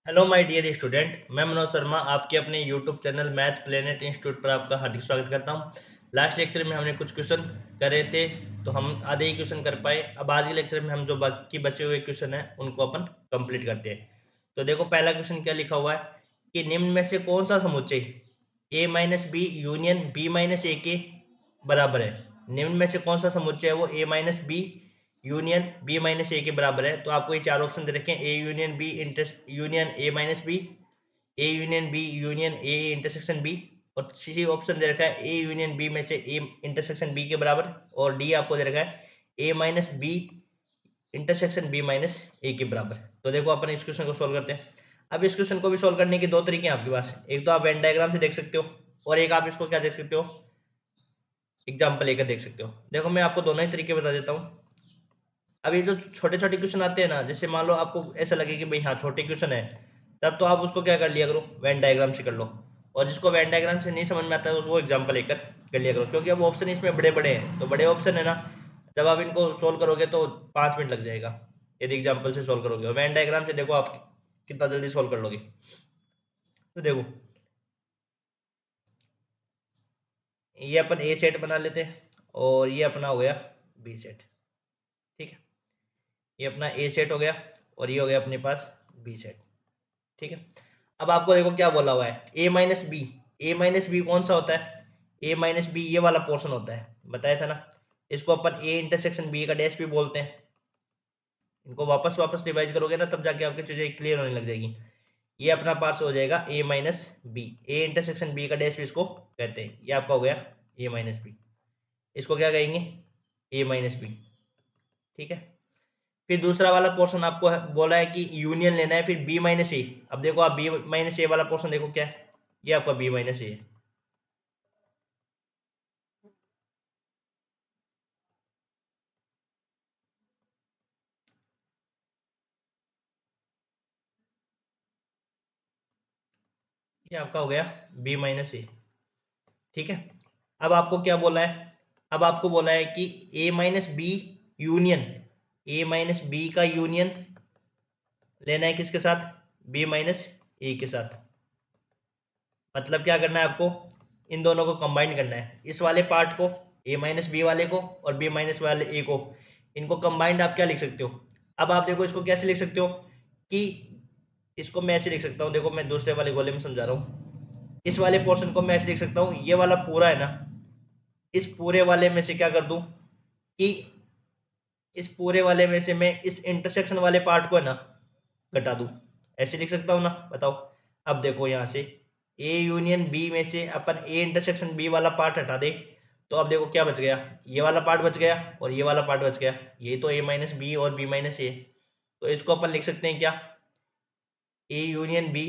Hello my dear student, मैं मनोज शर्मा आपके अपने YouTube channel maths planet institute पर आपका हार्दिक स्वागत करता हूं। लास्ट लेक्चर में हमने कुछ क्वेश्चन कर रहे थे, तो हम आधे ही क्वेश्चन कर पाए। अब आज के लेक्चर में हम जो बाकी बचे हुए क्वेश्चन हैं उनको अपन कंप्लीट करते हैं। तो देखो, पहला क्वेश्चन क्या लिखा हुआ है कि निम्न में से कौन सा समुच्चय a minus B union b minus A के बराबर है। निम्न में से कौन सा समुच्चय है वो a minus B union b minus A के बराबर है। तो आपको ये चार ऑप्शन दे रखे हैं, a union b union a minus B, A union B union A intersection B, और सी ऑप्शन दे रखा है ए यूनियन बी में से ए इंटरसेक्शन बी के बराबर, और डी आपको दे रखा है A minus B intersection B minus A के बराबर। तो देखो, अपन इस क्वेश्चन को सोल्व करते हैं। अब इस क्वेश्चन को भी सोल्व करने के दो तरीके हैं आपके पास। एक तो आप वेन डायग्राम से देख सकते हो, और एक आप इसको क्या देख सकते हो, एग्जाम्पल लेकर देख सकते हो। देखो, मैं आपको दोनों ही तरीके बता देता हूँ। अब ये जो छोटे छोटे क्वेश्चन आते हैं ना, जैसे मान लो आपको ऐसा लगे कि भाई हाँ छोटे क्वेश्चन है, तब तो आप उसको क्या कर लिया करो, वेन डायग्राम से कर लो। और जिसको वेन डायग्राम से नहीं समझ में आता है वो एग्जाम्पल लेकर कर लिया करो, क्योंकि अब ऑप्शन इसमें बड़े बड़े हैं। तो बड़े ऑप्शन है ना, जब आप इनको सोल्व करोगे तो 5 मिनट लग जाएगा यदि एग्जाम्पल से सोल्व करोगे। और वेन डायग्राम से देखो आप कितना जल्दी सोल्व कर लोगे। तो देखो, ये अपन ए सेट बना लेते हैं, और ये अपना हो गया बी सेट। ठीक है, ये अपना ए सेट हो गया, और ये हो गया अपने पास बी सेट। ठीक है, अब आपको देखो क्या बोला हुआ है, A minus B. A minus B कौन सा होता है, ए माइनस बी ये वाला पोर्शन होता है, बताया था ना। इसको अपन ए इंटरसेक्शन बी का डैश भी बोलते हैं। इनको वापस वापस रिवाइज करोगे ना, तब जाके आपकी चीजें क्लियर होने लग जाएगी। ये अपना पार्ट हो जाएगा A minus B, A intersection B का डैश भी इसको कहते हैं। ये आपका हो गया ए माइनस बी, इसको क्या कहेंगे, ए माइनस बी। ठीक है, फिर दूसरा वाला पोर्शन आपको बोला है कि यूनियन लेना है, फिर बी माइनस ए। अब देखो, आप बी माइनस ए वाला पोर्शन देखो क्या है, ये आपका बी माइनस ए है। ये आपका हो गया बी माइनस ए। ठीक है, अब आपको क्या बोला है, अब आपको बोला है कि A minus B union, A minus B का यूनियन लेना है किसके साथ, बी माइनस ए के साथ। मतलब क्या करना है आपको, इन दोनों को कंबाइन करना है, इस वाले पार्ट को, ए माइनस बी वाले को और बी माइनस वाले ए को, इनको कंबाइंड आप क्या लिख सकते हो। अब आप देखो, इसको कैसे लिख सकते हो कि इसको मैं ऐसे लिख सकता हूँ। देखो, मैं दूसरे वाले गोले में समझा रहा हूँ। इस वाले पोर्शन को मैं ऐसे लिख सकता हूँ, ये वाला पूरा है ना, इस पूरे वाले में से क्या कर दूं कि इस पूरे वाले में से मैं इस इंटरसेक्शन वाले पार्ट को है ना घटा दूं। ऐसे लिख सकता हूं ना, बताओ। अब देखो, यहां से ए यूनियन बी में से अपन ए इंटरसेक्शन बी वाला पार्ट हटा दे, तो अब देखो क्या बच गया, ये वाला पार्ट बच गया और ये वाला पार्ट बच गया। ये तो ए माइनस बी और बी माइनस ए, तो इसको अपन लिख सकते हैं क्या, A union B.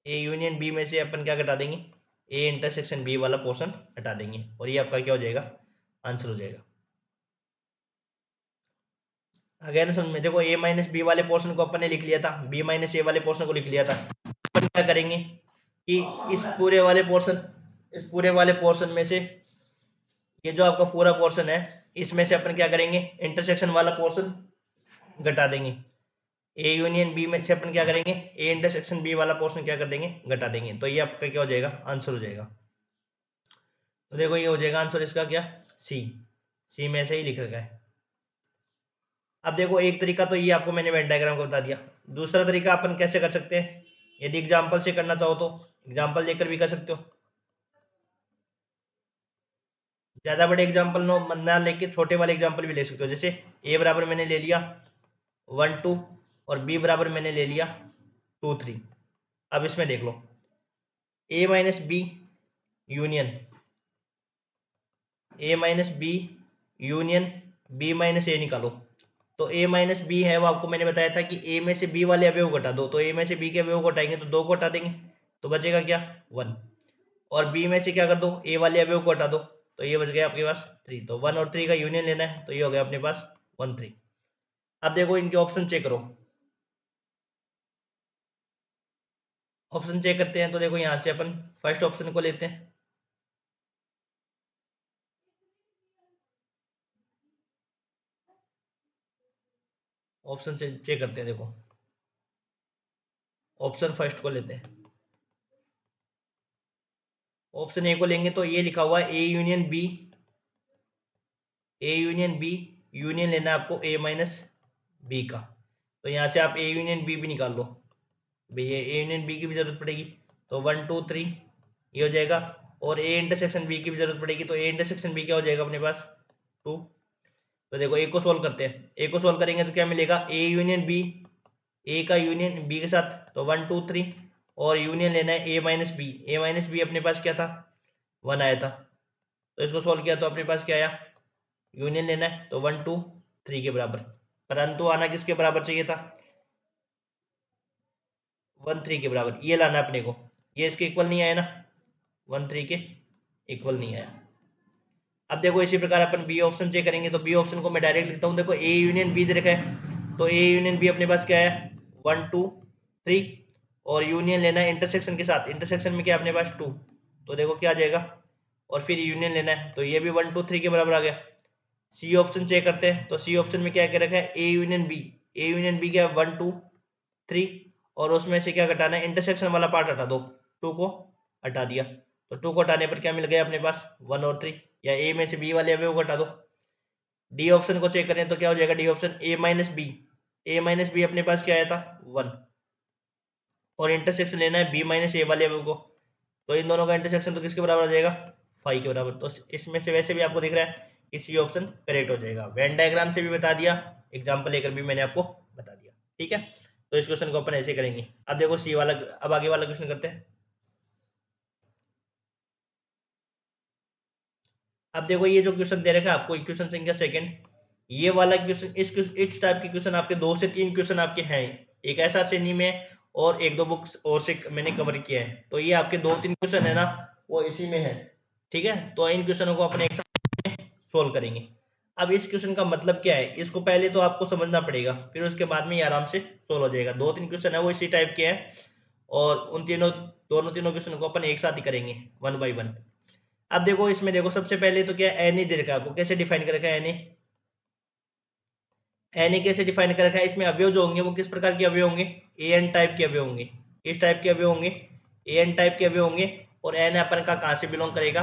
A union B में से अपन क्या घटा देंगे, ए इंटरसेक्शन बी वाला पोर्शन हटा देंगे, और ये आपका क्या हो जाएगा, आंसर हो जाएगा। अगेन समझ में, देखो ए माइनस बी वाले पोर्शन को अपन ने लिख लिया था, बी माइनस ए वाले पोर्शन को लिख लिया था। अपन क्या करेंगे कि इस पूरे वाले पोर्शन, इस पूरे वाले पोर्शन में से ये जो आपका पूरा पोर्शन है, इसमें से अपन क्या करेंगे, इंटरसेक्शन वाला पोर्शन घटा देंगे। ए यूनियन बी में से अपन क्या करेंगे, ए इंटरसेक्शन बी वाला पोर्शन क्या कर देंगे, घटा देंगे। तो ये आपका क्या हो जाएगा, आंसर हो जाएगा। तो देखो, ये हो जाएगा आंसर इसका क्या, सी। सी में से ही लिख रखा है। अब देखो, एक तरीका तो ये आपको मैंने वेन डायग्राम को बता दिया। दूसरा तरीका अपन कैसे कर सकते हैं, यदि एग्जाम्पल से करना चाहो तो एग्जाम्पल लेकर भी कर सकते हो। ज्यादा बड़े एग्जाम्पल ना लेके छोटे वाले एग्जाम्पल भी ले सकते हो। जैसे ए बराबर मैंने ले लिया 1 2, और बी बराबर मैंने ले लिया 2 3। अब इसमें देख लो, A minus B union, A minus B union B minus A निकालो। तो ए माइनस बी है, वो आपको मैंने बताया था कि ए में से बी वाले अवयव घटा दो। तो ए में से बी के अवयव को हटाएंगे तो 2 को हटा देंगे, तो बचेगा क्या, 1। और बी में से क्या कर दो, ए वाले अवयव को हटा दो, तो ये बच गया आपके पास 3। तो 1 और 3 का यूनियन लेना है, तो ये हो गया अपने पास 1 3। अब देखो, इनके ऑप्शन चेक करो। ऑप्शन चेक करते हैं, तो देखो यहाँ से अपन फर्स्ट ऑप्शन को लेते हैं। ऑप्शन से चेक करते हैं। देखो ऑप्शन फर्स्ट को लेते हैं। ऑप्शन ए को लेंगे तो ये लिखा हुआ है A union B, A union B, union लेना है आपको ए माइनस बी का। तो यहाँ से आप ए यूनियन बी भी निकाल लो भैया, ए यूनियन बी की भी जरूरत पड़ेगी तो 1 2 3 ये हो जाएगा। और ए इंटरसेक्शन बी की भी जरूरत पड़ेगी तो ए इंटरसेक्शन बी क्या हो जाएगा अपने पास 2। तो देखो ए को सोल्व करते हैं। ए को सोल्व करेंगे तो क्या मिलेगा, ए यूनियन बी, ए का यूनियन बी के साथ तो 1 2 3 और यूनियन लेना है A minus B. A minus B अपने पास क्या था 1 आया था, तो इसको सोल्व किया तो अपने पास क्या आया, यूनियन लेना है तो 1 2 3 के बराबर। परंतु आना किसके बराबर चाहिए था, 1 3 के बराबर। ये लाना अपने को, ये इसके इक्वल नहीं आया ना, 1 3 के इक्वल नहीं आया। अब देखो इसी प्रकार अपन बी ऑप्शन चेक करेंगे तो बी ऑप्शन को मैं डायरेक्ट लिखता हूँ। देखो ए यूनियन बी दे रखा है तो ए यूनियन बी अपने पास क्या है 1 2 3 और यूनियन लेना है इंटरसेक्शन के साथ। इंटरसेक्शन में क्या अपने पास 2, तो देखो क्या आ जाएगा और फिर यूनियन लेना है तो ये भी 1 2 3 के बराबर आ गया। सी ऑप्शन चेक करते हैं तो सी ऑप्शन में क्या क्या रखा है A union B. A union B क्या 1 2 3 और उसमें से क्या घटाना है, इंटरसेक्शन वाला पार्ट हटा दो, 2 को हटा दिया तो 2 को हटाने पर क्या मिल गया अपने पास 1 और 3, या ए में से बी वाले अवयव को हटा दो। डी ऑप्शन को चेक करें तो क्या हो जाएगा, D option A minus B. A minus B अपने पास क्या आया था 1 और इंटरसेक्शन लेना है बी माइनस ए वाले अवयव को, तो इन दोनों का इंटरसेक्शन तो किसके बराबर आ जाएगा 5 के बराबर। तो इसमें से वैसे भी आपको दिख रहा है कि सी ऑप्शन करेक्ट हो जाएगा। वेन डायग्राम से भी बता दिया, एग्जाम्पल लेकर भी मैंने आपको बता दिया। ठीक है, तो इस क्वेश्चन को अपन ऐसे करेंगे। अब देखो सी वाला, अब आगे वाला क्वेश्चन करते हैं। अब देखो ये जो क्वेश्चन दे रखा है आपको क्वेश्चन संख्या सेकंड, ये वाला क्वेश्चन, इस टाइप के क्वेश्चन आपके 2 से 3 क्वेश्चन आपके हैं। एक ऐसा श्रेणी में और एक दो बुक्स और से मैंने कवर किया है, तो ये आपके 2 3 क्वेश्चन है ना वो इसी में है। ठीक है, तो इन क्वेश्चनों को अपने एक साथ सोल्व करेंगे। अब इस क्वेश्चन का मतलब क्या है, इसको पहले तो आपको समझना पड़ेगा, फिर उसके बाद में ये आराम से सोल्व हो जाएगा। 2 3 क्वेश्चन है वो इसी टाइप के हैं और उन दोनों तीनों क्वेश्चन को अपन एक साथ ही करेंगे 1 बाय 1। अब देखो इसमें देखो सबसे पहले तो क्या एन ए दे रखा है आपको, कैसे डिफाइन कर रखा है एन ए, एन ए कैसे डिफाइन कर रखा है, इसमें अवयव जो होंगे वो किस प्रकार के अवयव होंगे, ए एन टाइप के अवयव होंगे। किस टाइप के अवयव होंगे, ए एन टाइप के अवयव होंगे। और एन अपन का कहाँ से बिलोंग करेगा,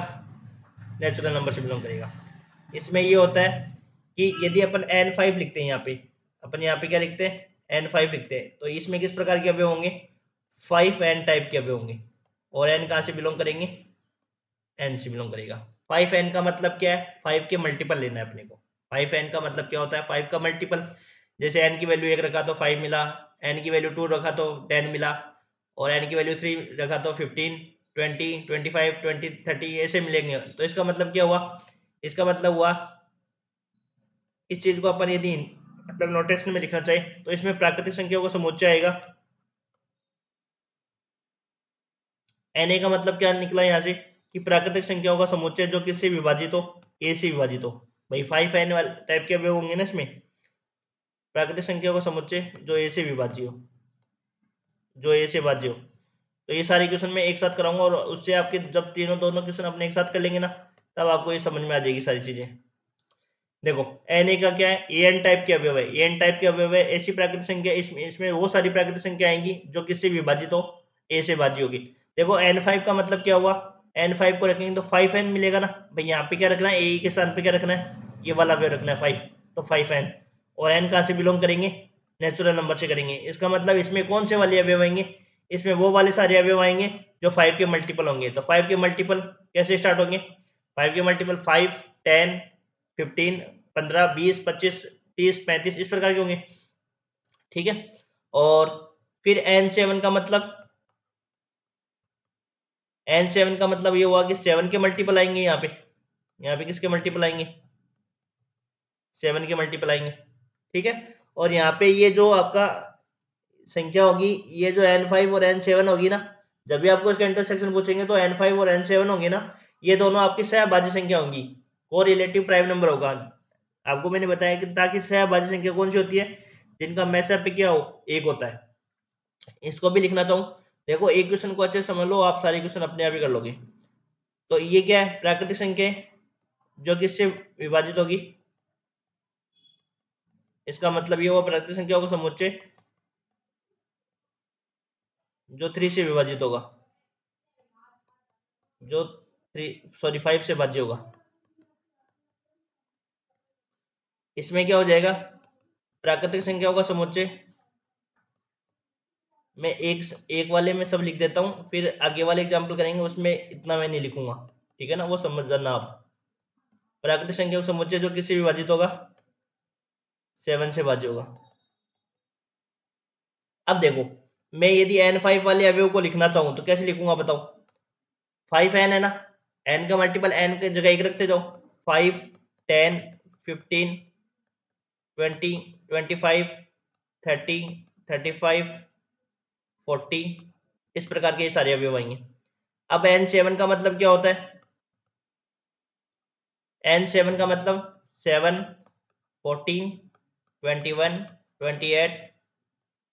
नेचुरल नंबर से बिलोंग करेगा। इसमें ये होता है कि यदि अपन n5 लिखते हैं, यहाँ पे अपन यहाँ पे क्या लिखते हैं n5 लिखते हैं, तो इसमें किस प्रकार के अवयव होंगे 5n टाइप के अवयव होंगे। और n कहाँ से बिलोंग करेंगे, n से बिलोंग करेगा। 5n का मतलब क्या है, 5 के मल्टीपल लेना है अपने को। 5n का मतलब क्या होता है, 5 का मल्टीपल। जैसे n की वैल्यू 1 रखा तो 5 मिला, n की वैल्यू 2 रखा तो 10 मिला, और n की वैल्यू 3 रखा तो 15 20 25 20 30 ऐसे मिलेंगे। तो इसका मतलब क्या हुआ, इसका मतलब हुआ इस चीज को अपन यदि मतलब नोटेशन में लिखना चाहिए तो इसमें प्राकृतिक संख्याओं का समुच्चय आएगा। Na का मतलब क्या निकला यहाँ से कि प्राकृतिक संख्याओं का समुच्चय जो किससे विभाजित हो, a से विभाजित हो। भाई 5n वाले टाइप के अवयव होंगे ना इसमें, प्राकृतिक संख्याओं का समुच्चय जो a से विभाज्य हो, जो a से भाज्य हो। तो ये सारे क्वेश्चन मैं एक साथ कराऊंगा और उससे आपके जब दोनों क्वेश्चन अपने एक साथ कर लेंगे ना तब आपको ये समझ में आ जाएगी सारी चीजें। देखो Na का क्या है, एन टाइप के अवयव है, एन टाइप के अवयव है, ऐसी प्राकृतिक संख्या इसमें वो सारी प्राकृतिक संख्या आएंगी जो किससे विभाजित हो, a से भाज्य होगी। देखो n5 का मतलब क्या हुआ, n5 को रखेंगे तो 5n मिलेगा ना। भाई यहाँ पे क्या रखना है, a के स्थान पे क्या रखना है, ये वाला अवयव रखना है 5, तो 5n। और n कहाँ से बिलोंग करेंगे, नेचुरल नंबर से करेंगे। इसका मतलब इसमें कौन से वाले अवयव आएंगे, इसमें वो वाले सारे अवयव आएंगे जो 5 के मल्टीपल होंगे। तो 5 के मल्टीपल कैसे स्टार्ट होंगे, 5 के मल्टीपल 5 10 15 15 20 25 30 35 इस प्रकार के होंगे। ठीक है, और फिर n7 का मतलब, n7 का मतलब ये हुआ कि 7 के मल्टीपल आएंगे यहाँ पे किसके मल्टीपल आएंगे, 7 के मल्टीपल आएंगे। ठीक है, और यहाँ पे ये जो आपका संख्या होगी, ये जो n5 और n7 होगी ना, जब भी आपको इसका इंटरसेक्शन पूछेंगे तो n5 और n7 होंगे ना, ये दोनों आपकी सहभाज्य संख्या होंगी, को रिलेटिव प्राइम नंबर होगा। आपको मैंने बताया कि ताकि सहभाज्य संख्या कौन सी होती है, जिनका मैसअप क्या हो एक होता है। इसको भी लिखना चाहूँ, देखो एक क्वेश्चन को अच्छे से समझ लो, आप सारे क्वेश्चन अपने आप ही कर लोगे। तो ये क्या है, प्राकृतिक संख्या जो किससे विभाजित होगी, इसका मतलब ये हुआ प्राकृतिक संख्याओं का समुच्चय जो 3 से विभाजित होगा, जो 5 से भाज्य होगा। इसमें क्या हो जाएगा, प्राकृतिक संख्याओं का समुच्चय, मैं एक वाले में सब लिख देता हूँ, फिर आगे वाले एग्जाम्पल करेंगे उसमें इतना मैं नहीं लिखूंगा, ठीक है ना, वो समझ जाना आप। प्राकृतिक संख्याओं का समुच्चय जो किससे विभाजित होगा, 7 से भाज्य होगा। अब देखो, मैं यदि n5 वाले अवयव को लिखना चाहूं तो कैसे लिखूंगा बताओ, 5n है ना, n का मल्टीपल n के जगह एक रखते जाओ, 5 10 15 20 25 30 35 40, इस प्रकार के सारे अवयव आएंगे। अब n7 का मतलब क्या होता है, n7 का मतलब 7 14 21 28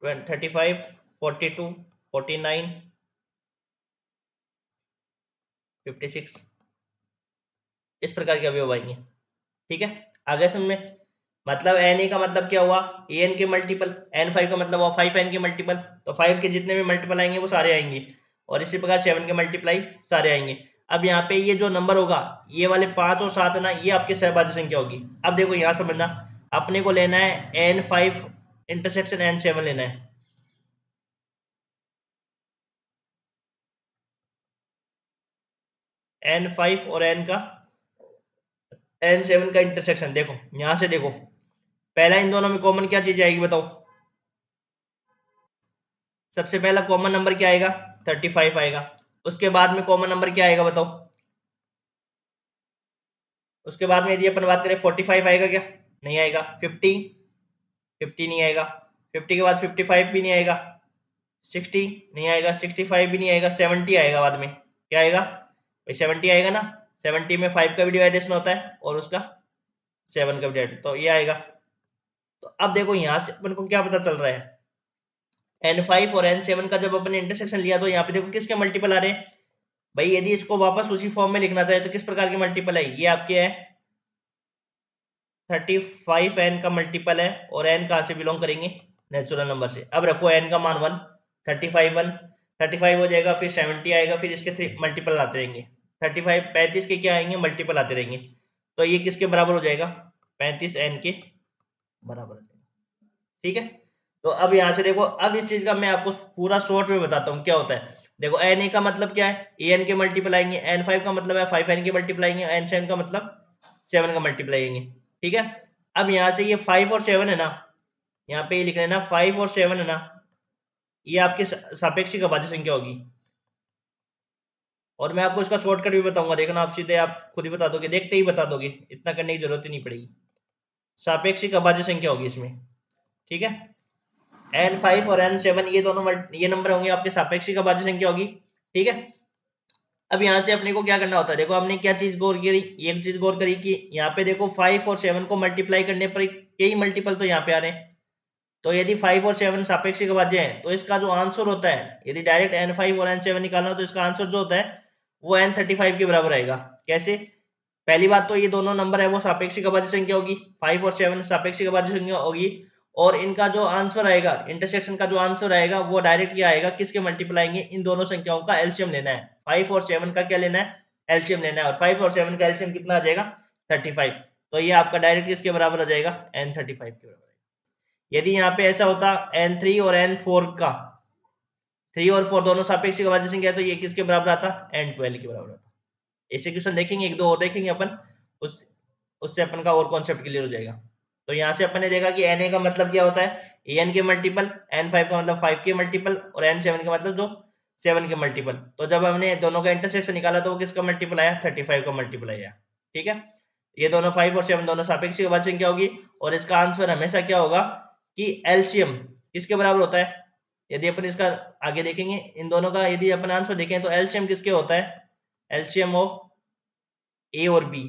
35 42 49 56, इस प्रकार के अवयव आएंगे, ठीक है। आगे समझ में, मतलब na का मतलब क्या हुआ, an के मल्टीपल, n5 का मतलब हुआ 5n के मल्टीपल, तो 5 के जितने भी मल्टीपल आएंगे वो सारे आएंगे, और इसी प्रकार 7 के मल्टीप्लाई सारे आएंगे। अब यहाँ पे ये जो नंबर होगा, ये वाले 5 और 7 है ना, ये आपकी सहभाज्य संख्या होगी। अब देखो यहाँ समझना, अपने को लेना है n5 इंटरसेक्शन n7 लेना है, n5 और n7 का इंटरसेक्शन। देखो यहां से देखो, पहला इन दोनों में कॉमन क्या चीज आएगी बताओ, सबसे पहला कॉमन नंबर क्या आएगा, 35 आएगा। उसके बाद में कॉमन नंबर क्या आएगा बताओ, उसके बाद में यदि अपन बात करें 45 आएगा क्या, नहीं आएगा। 50 नहीं आएगा, 50 के बाद 55 भी नहीं आएगा, 60 नहीं आएगा, 65 भी नहीं आएगा, 70 आएगा बाद में। क्या आएगा भाई, 70 आएगा ना, 70 में 5 का भी डिवाइडेशन होता है और उसका 7 का भी डिवाइड, तो ये आएगा। तो अब देखो यहाँ से अपन को क्या पता चल रहा है, n5 और n7 का जब अपन ने इंटरसेक्शन लिया तो यहाँ पे देखो किसके मल्टीपल आ रहे हैं भाई। यदि इसको वापस उसी फॉर्म में लिखना चाहे तो किस प्रकार के मल्टीपल है, ये आपके है 35n का मल्टीपल है, और n कहां से बिलोंग करेंगे, नेचुरल नंबर से। अब रखो n का मान 1, 35 हो जाएगा, फिर 70 आएगा, फिर इसके 3 मल्टीपल आते रहेंगे, 35 के क्या आएंगे, मल्टीपल आते रहेंगे, तो ये किसके बराबर हो जाएगा, 35n के बराबर हो जाएगा, ठीक है। तो अब यहां से देखो, अब इस चीज का मैं आपको पूरा शॉर्ट में बताता हूँ क्या होता है। देखो na का मतलब क्या है, an के मल्टीपल आएंगे, n5 का मतलब है 5n के मल्टीपल आएंगे, n7 का मतलब 7 का मल्टीपल आएंगे, ठीक है। अब यहां से ये 5 और 7 है ना, यहाँ पे ये लिख लेना 5 और 7 है ना, ये आपके सापेक्षिक अभाज्य संख्या होगी। और मैं आपको इसका शॉर्टकट भी बताऊंगा, देखना आप सीधे आप खुद ही बता दोगे, देखते ही बता दोगे, इतना करने की जरूरत ही नहीं पड़ेगी। सापेक्षिक अभाज्य संख्या होगी इसमें, ठीक है। n5 और n7 ये दोनों ये नंबर होंगे आपके सापेक्षिक अभाज्य संख्या होगी, ठीक है। अब यहाँ से अपने को क्या करना होता है, देखो हमने क्या चीज गौर करी, एक चीज गौर करी कि यहाँ पे देखो 5 और 7 को मल्टीप्लाई करने पर यही मल्टीपल तो यहाँ पे आ रहे हैं। तो यदि 5 और 7 सापेक्षिक अभाज्य हैं तो इसका जो आंसर होता है, यदि डायरेक्ट n5 और n7 निकालना हो तो इसका आंसर जो होता है वो n35 के बराबर आएगा। कैसे, पहली बात तो ये दोनों नंबर है वो सापेक्षिक अभाज्य संख्या होगी, 5 और 7 सापेक्षिक अभाज्य संख्या होगी, और इनका जो आंसर आएगा, इंटरसेक्शन का जो आंसर आएगा वो डायरेक्ट क्या आएगा, किसके मल्टीपल आएंगे, इन दोनों संख्याओं का एलसीएम लेना है। 5 और 7 का क्या लेना है, एलसीएम लेना है, और 5 और 7 का एलसीएम कितना आ जाएगा, 35। तो ये आपका डायरेक्ट किसके बराबर आ जाएगा, n35 के बराबर। यदि यहाँ पे ऐसा होता n3 और n4 का, 3 और 4 दोनों सापेक्षिक अभाज्य संख्या है, तो ये किसके बराबर आता, n12 के बराबर आता। ऐसे क्वेश्चन देखेंगे, एक दो और देखेंगे अपन, उससे अपन का और कॉन्सेप्ट क्लियर हो जाएगा। तो यहाँ से अपन ने देखा कि na का मतलब क्या होता है, an के मल्टीपल, n5 का मतलब 5 के मल्टीपल, और n7 का मतलब जो 7 के मल्टीपल। तो जब हमने दोनों का इंटरसेक्शन निकाला तो वो किसका मल्टीपल आया, 35 का मल्टीपल आया, ठीक है। ये दोनों 5 और 7 दोनों सापेक्षिक अभाज्य संख्या होगी, और इसका आंसर हमेशा क्या होगा कि एलसीएम किसके बराबर होता है। यदि अपन इसका आगे देखेंगे, इन दोनों का यदि अपन आंसर देखें तो एलसीएम किसके होता है, एलसीएम ऑफ ए और बी।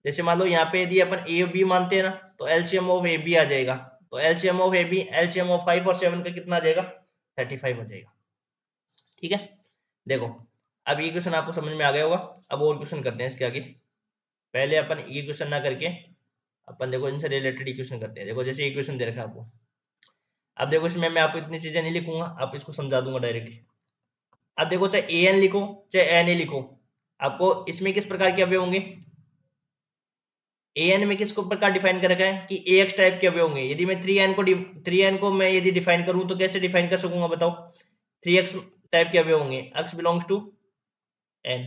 जैसे मान लो यहाँ पे यदि अपन ए और बी मानते हैं ना, तो एलसीएम ऑफ ए बी आ जाएगा, तो LCM of A B, LCM of 5 और 7 का कितना आ जाएगा, 35 हो जाएगा, ठीक है। देखो अब ये क्वेश्चन आपको समझ में आ गया होगा, अब और क्वेश्चन करते हैं इसके आगे। पहले अपन ये क्वेश्चन ना करके अपन देखो इनसे रिलेटेड इक्वेशन करते हैं। देखो जैसे इक्वेशन दे रखा है आपको, अब देखो इसमें मैं आपको इतनी चीजें नहीं लिखूंगा, आप इसको समझा दूंगा डायरेक्टली। अब देखो चाहे ए एन लिखो चाहे एन ए लिखो, आपको इसमें किस प्रकार के अवयव होंगे, ए एन में किस प्रकार डिफाइन कर रखा है कि ए एक्स टाइप के अवयव होंगे। यदि मैं थ्री एन को मैं यदि डिफाइन करूं तो कैसे डिफाइन कर सकूंगा बताओ, थ्री एक्स टाइप के अवयव होंगे, एक्स बिलोंग्स टू एन।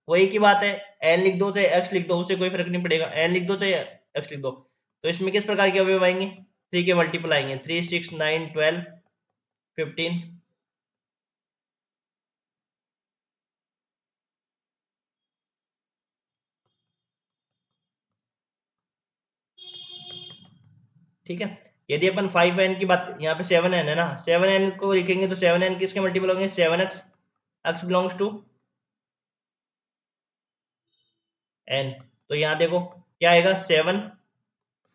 वो एक ही बात है, एन लिख दो चाहे एक्स लिख दो, उससे कोई फर्क नहीं पड़ेगा, एन लिख दो चाहे एक्स लिख दो। तो इसमें किस प्रकार के अवयव आएंगे, थ्री के मल्टीपल आएंगे, 3 6 9 12 15। ठीक है, यदि अपन 5n की बात, यहाँ पे 7n है ना, 7n को लिखेंगे तो 7n किसके मल्टीपल होंगे, 7x, x belongs to n। तो यहाँ देखो क्या आएगा, 7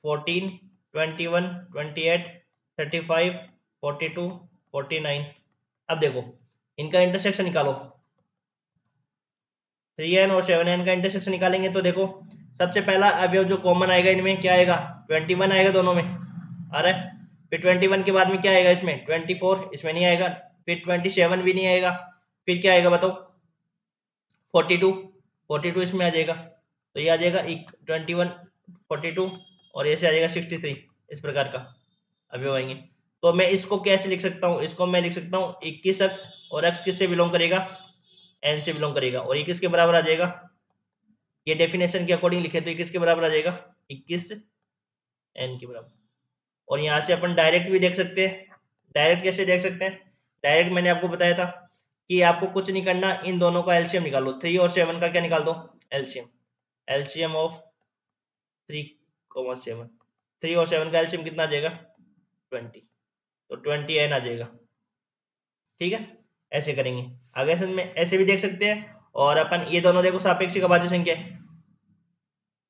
14 21 28 35 42 49। अब देखो इनका इंटरसेक्शन निकालो, 3n और 7n का इंटरसेक्शन निकालेंगे तो देखो सबसे पहला अवयव जो कॉमन आएगा इनमें क्या आएगा, 21 आएगा दोनों में आ रहा है। फिर 21 के बाद में क्या आएगा, इसमें 24, इसमें नहीं आएगा। फिर 27 भी नहीं आएगा। फिर क्या आएगा बताओ, 42, 42 इसमें आ जाएगा। तो ये आ जाएगा 21 42 और ऐसे आ जाएगा 63, इस प्रकार का अवयव आएंगे। तो मैं इसको कैसे लिख सकता हूँ, इसको मैं लिख सकता हूँ 21x, और x किससे बिलोंग करेगा, n से बिलोंग करेगा, और ये किसके बराबर आ जाएगा, ये डेफिनेशन के अकॉर्डिंग लिखे तो ये किसके बराबर आ जाएगा, 21 n के बराबर। और यहाँ से अपन डायरेक्ट भी देख सकते हैं। डायरेक्ट कैसे देख सकते हैं, डायरेक्ट मैंने आपको बताया था कि आपको कुछ नहीं करना, इन दोनों का एलसीएम निकालो, 3 और 7 का क्या निकाल दो, एलसीएम। एलसीएम ऑफ 3, 7, 3 और 7 का एलसीएम कितना आ जाएगा, 20, तो 20n आ जाएगा। ठीक है, ऐसे करेंगे। आगे में ऐसे भी देख सकते हैं, और अपन ये दोनों देखो सापेक्षिक अभाज्य संख्या है,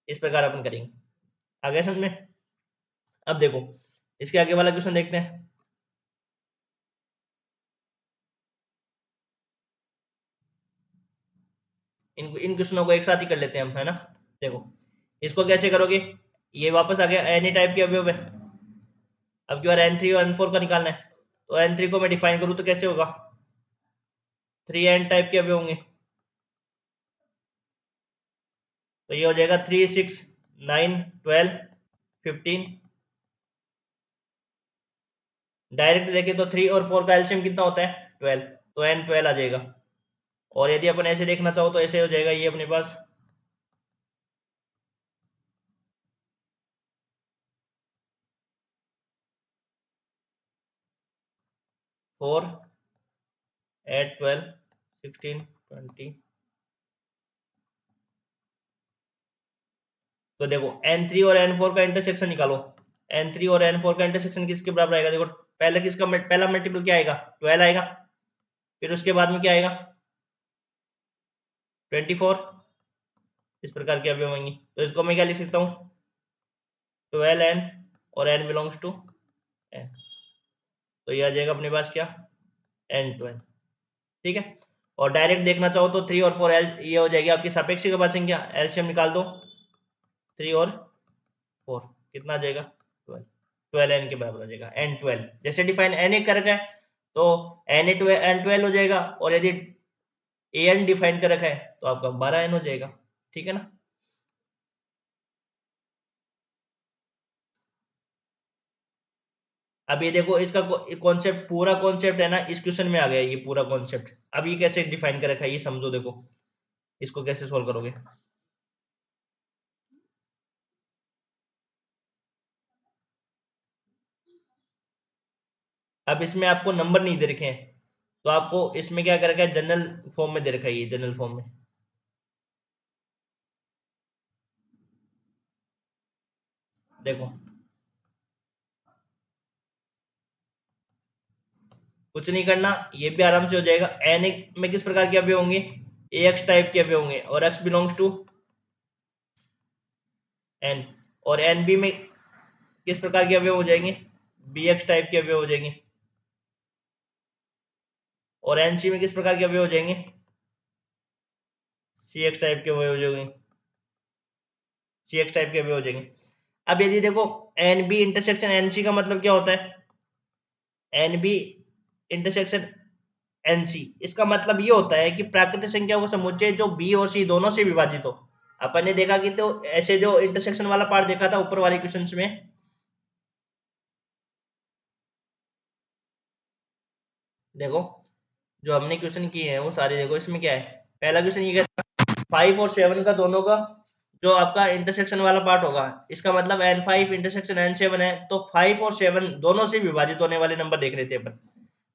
इस प्रकार अपन करेंगे। आगे समझ में। अब देखो इसके आगे वाला क्वेश्चन देखते हैं। इन क्वेश्चनों को एक साथ ही कर लेते हैं हम, है ना। देखो इसको कैसे करोगे, ये वापस आ गया एनी टाइप के अवयव है। अब की बार n3 और n4 का निकालना है, तो n3 को मैं डिफाइन करूं तो कैसे होगा, 3n टाइप के अवयव होंगे। तो ये हो जाएगा 3 6 9 12 15। डायरेक्ट देखें तो 3 और 4 का एलसीएम कितना होता है, 12, तो n12 आ जाएगा। और यदि अपन ऐसे देखना चाहो तो ऐसे हो जाएगा, ये अपने पास 4 8 12 16 20। तो देखो n3 और n4 का इंटरसेक्शन निकालो, n3 और n4 का इंटरसेक्शन किसके बराबर आएगा, देखो पहले किसका पहला मल्टीपल क्या आएगा, 12 आएगा। फिर उसके बाद में क्या आएगा, 24, इस प्रकार के अवयव होंगे। तो इसको मैं क्या लिख सकता हूँ, 12n और n बिलोंग्स टू n। तो ये आ जाएगा अपने पास क्या, n12। ठीक है, और डायरेक्ट देखना चाहो तो 3 और 4 ये हो जाएगी आपकी सापेक्षिक अभाज्य संख्या, एलसीएम निकाल दो, 3 और 4 कितना आ जाएगा, 12, 12n के बराबर आ जाएगा, n12 जैसे डिफाइन n कर रखा है तो n12 हो जाएगा, और यदि an डिफाइन कर रखा है तो आपका 12n हो जाएगा। ठीक है ना। अब ये देखो इसका कॉन्सेप्ट, पूरा कॉन्सेप्ट है ना इस क्वेश्चन में आ गया, ये पूरा कॉन्सेप्ट। अब ये कैसे डिफाइन कर रखा है ये समझो, देखो इसको कैसे सोल्व करोगे। अब इसमें आपको नंबर नहीं दे रखे हैं, तो आपको इसमें क्या कर रखा है, जनरल फॉर्म में दे रखा है, ये जनरल फॉर्म में। देखो कुछ नहीं करना, ये भी आराम से हो जाएगा। एन में किस प्रकार के अवयव होंगे, ए एक्स टाइप के अवयव होंगे, और एक्स बिलोंग्स टू एन। और एन बी में किस प्रकार के अवयव हो जाएंगे, बी एक्स टाइप के अवयव हो जाएंगे। और एन सी में किस प्रकार के अवयव हो जाएंगे, सी एक्स टाइप के अवयव हो जाएंगे, सी एक्स टाइप के अवयव हो जाएंगे। अब यदि देखो n B intersection N C का मतलब क्या होता है, N B intersection N C, इसका मतलब ये होता है कि प्राकृतिक संख्याओं का समुच्चय जो बी और सी दोनों से विभाजित हो। अपन ने देखा कि तो ऐसे जो इंटरसेक्शन वाला पार्ट देखा था ऊपर वाले क्वेश्चंस में, देखो जो हमने क्वेश्चन किए हैं वो सारे देखो, इसमें क्या है, पहला क्वेश्चन ये कहता 5 और 7 का दोनों का जो आपका इंटरसेक्शन वाला पार्ट होगा, इसका मतलब n5 इंटरसेक्शन n7 है, तो 5 और 7 दोनों से विभाजित होने वाले नंबर देख रहे थे अपन।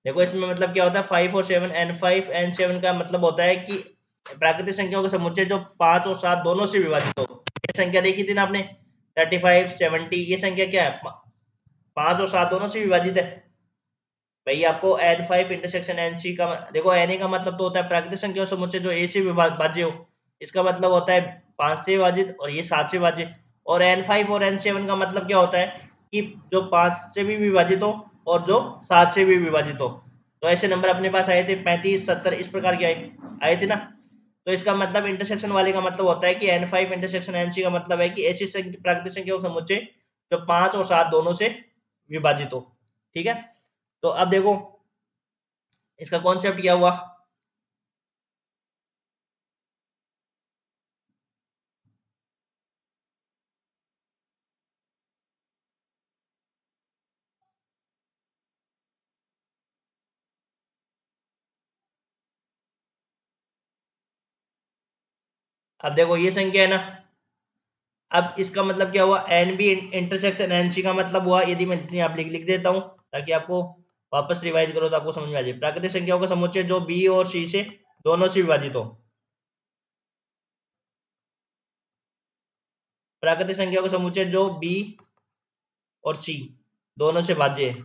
देखो इसमें मतलब क्या होता है, 5 और 7, n5 n7 का मतलब होता है कि प्राकृतिक संख्याओं का समुच्चय जो 5 और 7 दोनों से विभाजित हो। ये संख्या देखी थी ना आपने 35 70, ये संख्या क्या है, 5 और 7 दोनों से विभाजित है। भाई आपको n5 इंटरसेक्शन nc का देखो, na का मतलब तो होता है प्राकृतिक संख्या समुच्चय जो a से विभाज्य हो, इसका मतलब होता है 5 से विभाजित और ये 7 से विभाजित। और n5 और n7 का मतलब क्या होता है कि जो 5 से भी विभाजित हो और जो 7 से भी विभाजित हो। तो ऐसे नंबर अपने पास आए थे 35 70 इस प्रकार के आए थे ना। तो इसका मतलब इंटरसेक्शन वाले का मतलब होता है कि n5 इंटरसेक्शन nc का मतलब है कि ऐसी प्राकृतिक संख्या समुच्चय जो 5 और 7 दोनों से विभाजित हो। ठीक है, तो अब देखो इसका कॉन्सेप्ट क्या हुआ। अब देखो ये संख्या है ना, अब इसका मतलब क्या हुआ, n B intersection N C का मतलब हुआ, यदि मैं आप लिख देता हूं ताकि आपको वापस रिवाइज करो तो आपको समझ में आ जाए, प्राकृतिक संख्याओं का समुच्चय जो बी और सी से दोनों से विभाजित हो। प्राकृतिक संख्याओं का समुच्चय जो बी और सी दोनों से भाज्य है,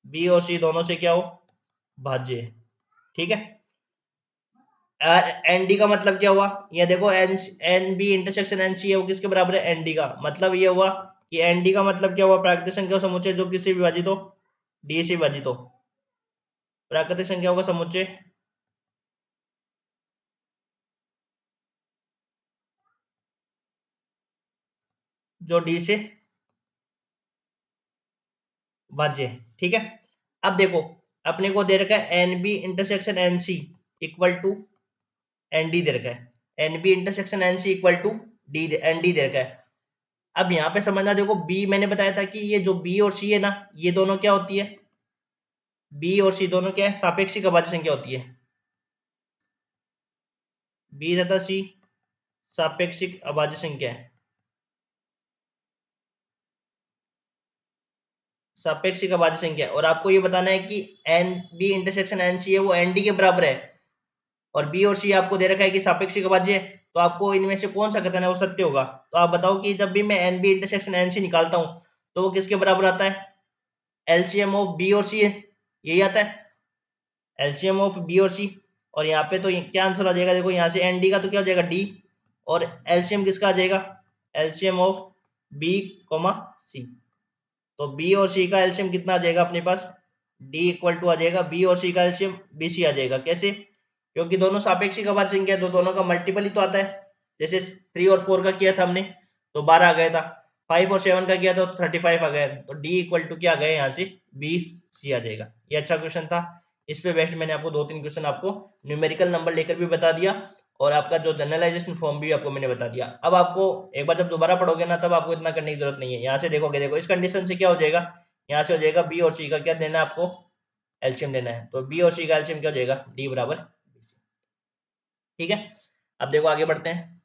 बी और सी दोनों से क्या हो, भाज्य है। ठीक है, एन डी का मतलब क्या हुआ, ये देखो n n B intersection N C है वो किसके बराबर है, एन डी का मतलब ये हुआ कि एन डी का मतलब क्या हुआ, प्राकृतिक संख्या समुच्चय जो किससे विभाजित हो, डी से विभाजित हो। प्राकृतिक संख्याओं का समुच्चय जो डी से भाज्य है। ठीक है, अब देखो अपने को दे रखा है N B intersection N C equal to N D दे रखा है, N B intersection N C equal to D N D दे रखा है। अब यहाँ पे समझना, देखो बी मैंने बताया था कि ये जो बी और सी है ना, ये दोनों क्या होती है, बी और सी दोनों क्या है, सापेक्षिक अभाज्य संख्या होती है। बी तथा सी सापेक्षिक अभाज्य संख्या है, सापेक्षिक अभाज्य संख्या। और आपको ये बताना है कि n B intersection N C है वो एन डी के बराबर है, और बी और सी आपको दे रखा है कि सापेक्षिक अभाज्य है, तो आपको इनमें से कौन सा कथन है वो सत्य होगा। तो आप बताओ कि जब भी मैं n B intersection N C निकालता हूं तो वो किसके बराबर आता है, एलसीएम ऑफ बी और सी है, यही आता है एलसीएम ऑफ बी और सी। और यहाँ पे तो क्या आंसर आ जाएगा, देखो यहाँ से एन डी का तो क्या हो जाएगा डी, और एलसीएम किसका आ जाएगा, एलसीएम ऑफ बी कॉमा सी। तो बी और सी का एलसीएम कितना आ जाएगा अपने पास, डी इक्वल टू आ जाएगा बी और सी का एलसीएम बी सी आ जाएगा। कैसे, क्योंकि दोनों सापेक्षिक अभाज्य संख्या है तो दोनों का मल्टीपल ही तो आता है। जैसे 3 और 4 का किया था हमने तो 12 आ गया था, 5 और 7 का किया तो 35 आ गया, तो डी इक्वल टू क्या आ गया यहाँ से 20 आ जाएगा। ये अच्छा क्वेश्चन था, इस पे बेस्ट मैंने आपको 2-3 क्वेश्चन आपको न्यूमेरिकल नंबर लेकर भी बता दिया, और आपका जो जनरलाइजेशन फॉर्म भी आपको मैंने बता दिया। अब आपको एक बार जब दोबारा पढ़ोगे ना तब आपको इतना करने की जरूरत नहीं है, यहाँ से देखोगे, देखो इस कंडीशन से क्या हो जाएगा, यहाँ से हो जाएगा बी और सी का क्या देना है आपको, एलसीएम लेना है, तो बी और सी का एलसीएम क्या हो जाएगा, डी बराबर। ठीक है, अब देखो आगे बढ़ते हैं।